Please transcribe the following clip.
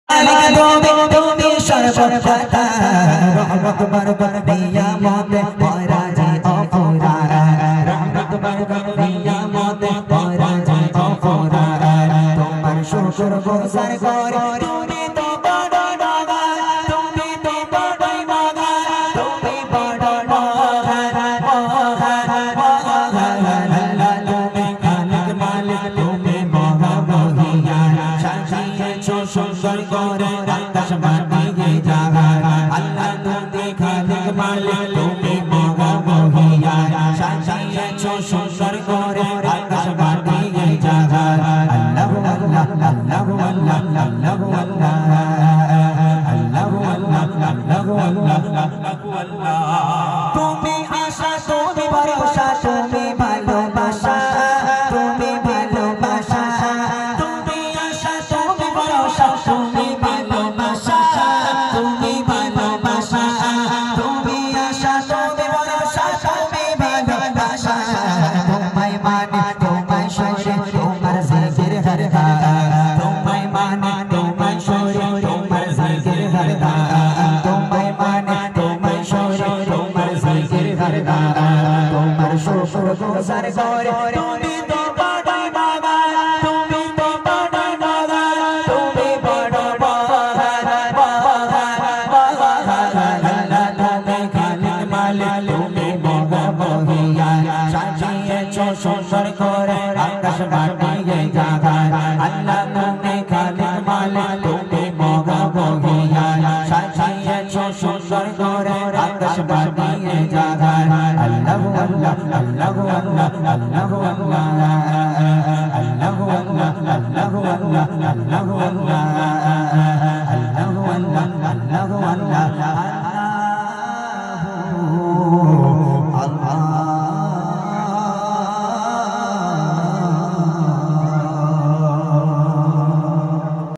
মালিক তুমি তুমি সর্বদাতা রহমত বরকত নিয়ামত ভরা যায় অফুরা রহমত বরকত নিয়ামত ভরা যায় অফুরা তোমার শুকর গুজার করে তুমি তো বড় মহান তুমি তো বড় মহান তুমি বড় মহান খালিক মালিক তুমি মহামহিয়ান সাজিয়েছো সুন্দর করে আকাশ মাটিয়ে জাগান আল্লাহ তুমি খালিক মালিক তুমি মহামহিয়ান সাজিয়েছো সুন্দর করে আকাশ মাটিয়ে জাগান আল্লাহু আল্লাহ আল্লাহু আল্লাহ আল্লাহু আল্লাহ আল্লাহু আল্লাহ আল্লাহু আল্লাহ আল্লাহু আল্লাহ তুমি আশা তুমি ভরসা তুমি ভালোবাসা তুমি ভালোবাসা তুমি আশা তুমি ভরসা তুমি ভালোবাসা তুমি ভালোবাসা তুমি আশা তুমি ভরসা তুমি ভালোবাসা তোমায় মানে তোমায় সরে তোমার জিকির হরদা তোমায় মানে তোমায় সরে তোমার জিকির হরদা তোমায় মানে তোমায় সরে তোমার জিকির হরদা তোমার শুকর গুজার করে তুমি তো বড় মহান তুমি তো বড় মহান তুমি বড় মহান তুমি খালিক মালিক তুমি মহামহিয়ান সাজিয়েছো সুন্দর করে আকাশ মাটিয়ে জাগান আল্লাহ তুমি খালিক মালিক তুমি মহামহিয়ান সাজিয়েছো সুন্দর করে আকাশ মাটিয়ে জাগান আল্লাহু আল্লাহ আল্লাহু আল্লাহ আল্লাহু আল্লাহ আল্লাহু আল্লাহ আল্লাহু আল্লাহ আল্লাহু আল্লাহ আল্লাহু আল্লাহ আল্লাহু আল্লাহ